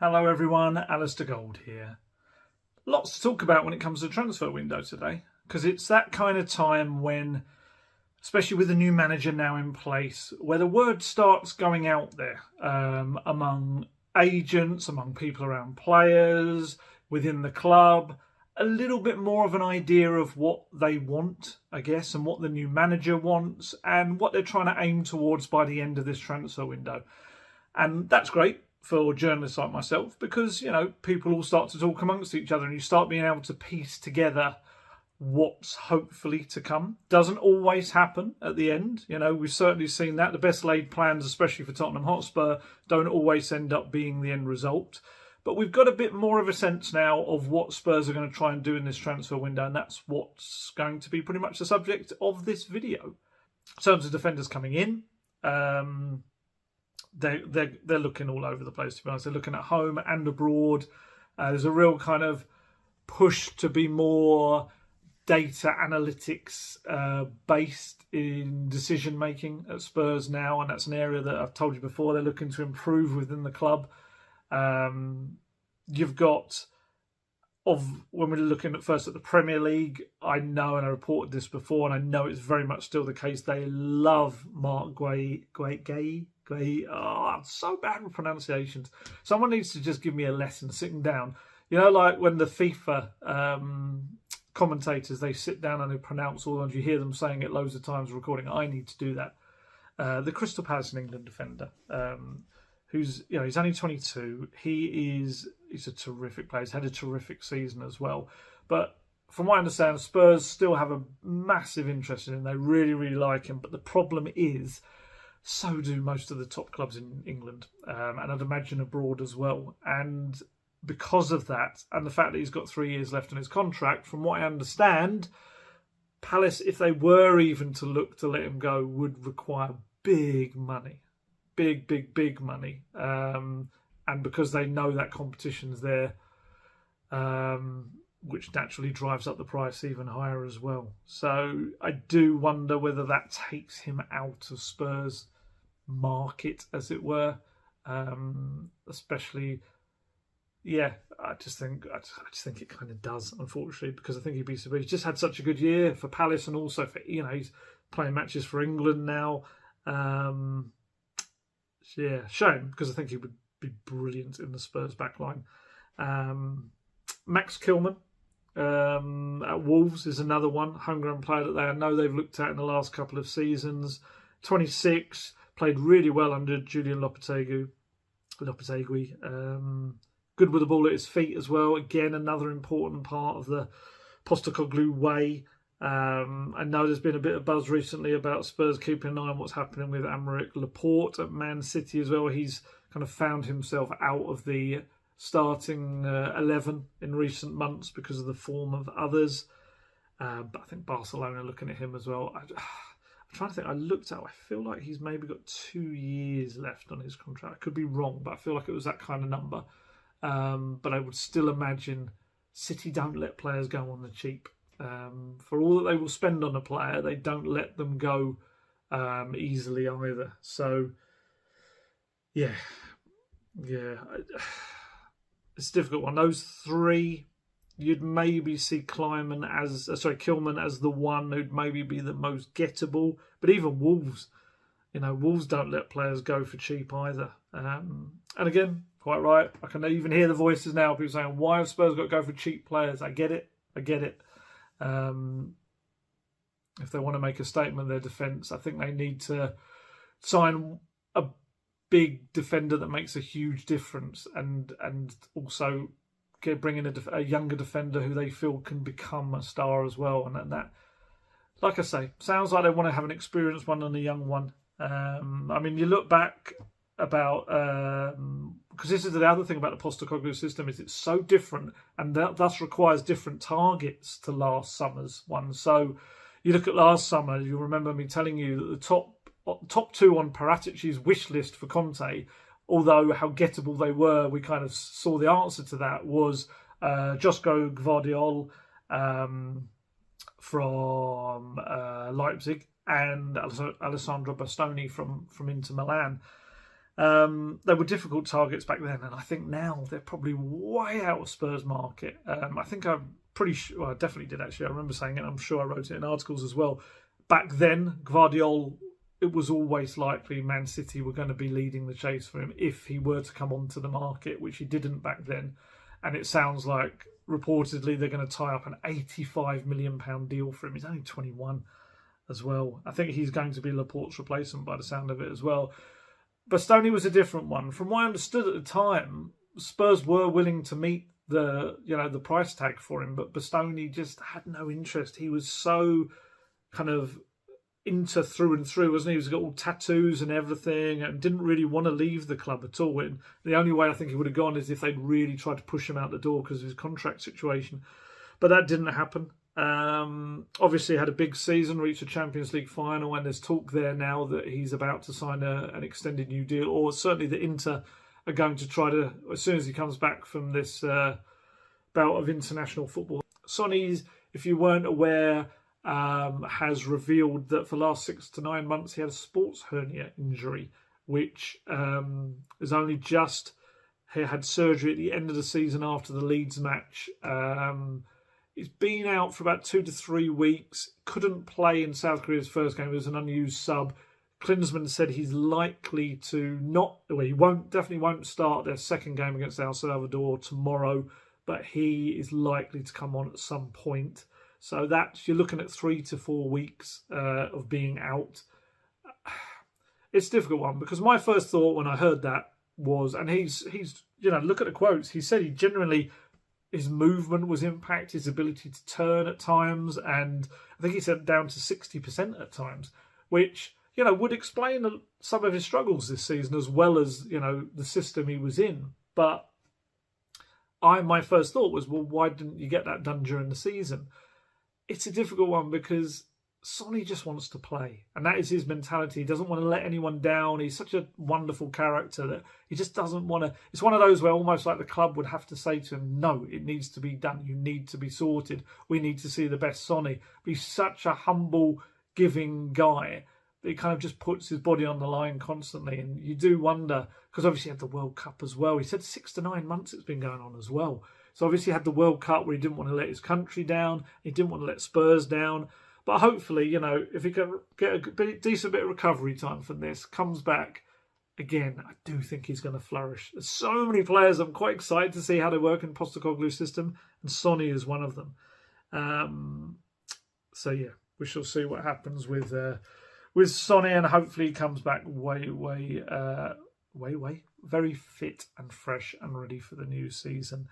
Hello everyone, Alistair Gold here. Lots to talk about when it comes to the transfer window today, because it's that kind of time when, especially with the new manager now in place, where the word starts going out there among agents, among people around players, within the club, a little bit more of an idea of what they want, I guess, and what the new manager wants, and what they're trying to aim towards by the end of this transfer window. And that's great for journalists like myself because, people all start to talk amongst each other and you start being able to piece together what's hopefully to come. Doesn't always happen at the end. We've certainly seen that. The best laid plans, especially for Tottenham Hotspur, don't always end up being the end result. But we've got a bit more of a sense now of what Spurs are going to try and do in this transfer window, and that's what's going to be pretty much the subject of this video. In terms of defenders coming in, they're looking all over the place, to be honest. They're looking at home and abroad. There's a real kind of push to be more data analytics based in decision making at Spurs now, and that's an area that I've told you before they're looking to improve within the club. You've got, when we're looking at first at the Premier League, I know, and I reported this before, and I know it's very much still the case, they love Mark Guay. I'm so bad with pronunciations. Someone needs to just give me a lesson sitting down. Like when the FIFA commentators, they sit down and they pronounce all, and you hear them saying it loads of times recording. I need to do that. The Crystal Palace and England defender, who's he's only 22. He's a terrific player. He's had a terrific season as well. But from what I understand, Spurs still have a massive interest in him. They really, really like him. But the problem is, so do most of the top clubs in England, and I'd imagine abroad as well. And because of that, and the fact that he's got 3 years left on his contract, from what I understand, Palace, if they were even to look to let him go, would require big money. Big money. And because they know that competition's there, which naturally drives up the price even higher as well. So I do wonder whether that takes him out of Spurs' market, as it were. Especially, I just think it kind of does, unfortunately, because I think he's just had such a good year for Palace, and also for he's playing matches for England now. Shame, because I think he would be brilliant in the Spurs backline. Max Kilman at Wolves is another one, homegrown player that I know they've looked at in the last couple of seasons. 26, played really well under Julian Lopetegui. Good with the ball at his feet as well. Again, another important part of the Postecoglou way. I know there's been a bit of buzz recently about Spurs keeping an eye on what's happening with Aymeric Laporte at Man City as well. He's kind of found himself out of the starting 11 in recent months because of the form of others. But I think Barcelona are looking at him as well. I'm trying to think. I feel like he's maybe got 2 years left on his contract. I could be wrong, but I feel like it was that kind of number. But I would still imagine City don't let players go on the cheap. For all that they will spend on a player, they don't let them go easily either. So, it's a difficult one. Those three, you'd maybe see Kilman as the one who'd maybe be the most gettable. But even Wolves, Wolves don't let players go for cheap either. And again, quite right. I can even hear the voices now, people saying, why have Spurs got to go for cheap players? I get it. If they want to make a statement in their defence, I think they need to sign a big defender that makes a huge difference, and also bring in a younger defender who they feel can become a star as well. And that, like I say, sounds like they want to have an experienced one and a young one. You look back about because this is the other thing about the Postecoglou system, is it's so different, and that thus requires different targets to last summer's one. So you look at last summer, you remember me telling you that the top two on Paratici's wish list for Conte, although how gettable they were, we kind of saw the answer to that was Josko Gvardiol from Leipzig and Alessandro Bastoni from Inter Milan. They were difficult targets back then, and I think now they're probably way out of Spurs' market. I think I'm pretty sure, well, I definitely did actually. I remember saying it, I'm sure I wrote it in articles as well. Back then, Guardiola, it was always likely Man City were going to be leading the chase for him if he were to come onto the market, which he didn't back then. And it sounds like reportedly they're going to tie up an £85 million deal for him. He's only 21 as well. I think he's going to be Laporte's replacement by the sound of it as well. Bastoni was a different one. From what I understood at the time, Spurs were willing to meet the price tag for him, but Bastoni just had no interest. He was so kind of into through and through, wasn't he? He's got all tattoos and everything and didn't really want to leave the club at all. And the only way I think he would have gone is if they'd really tried to push him out the door because of his contract situation. But that didn't happen. Obviously had a big season, reached a Champions League final, and there's talk there now that he's about to sign an extended new deal, or certainly the Inter are going to try to, as soon as he comes back from this bout of international football. Sonny's, if you weren't aware, has revealed that for the last 6 to 9 months he had a sports hernia injury, which is only just, he had surgery at the end of the season after the Leeds match. He's been out for about 2 to 3 weeks, couldn't play in South Korea's first game, it was an unused sub. Klinsmann said he's likely to definitely won't start their second game against El Salvador tomorrow, but he is likely to come on at some point. So you're looking at 3 to 4 weeks of being out. It's a difficult one because my first thought when I heard that was, and he's look at the quotes. He said his movement was impacted, his ability to turn at times, and I think he said down to 60% at times, which would explain some of his struggles this season as well as the system he was in. But my first thought was, well, why didn't you get that done during the season? It's a difficult one because Sonny just wants to play, and that is his mentality. He doesn't want to let anyone down. He's such a wonderful character that he just doesn't want to. It's one of those where almost like the club would have to say to him, no, it needs to be done. You need to be sorted. We need to see the best Sonny. But he's such a humble, giving guy that he kind of just puts his body on the line constantly. And you do wonder, because obviously he had the World Cup as well. He said 6 to 9 months it's been going on as well. So obviously he had the World Cup where he didn't want to let his country down. He didn't want to let Spurs down. But hopefully, if he can get a decent bit of recovery time from this, comes back, again, I do think he's going to flourish. There's so many players I'm quite excited to see how they work in Postecoglou's system, and Sonny is one of them. So yeah, we shall see what happens with Sonny, and hopefully he comes back way very fit and fresh and ready for the new season.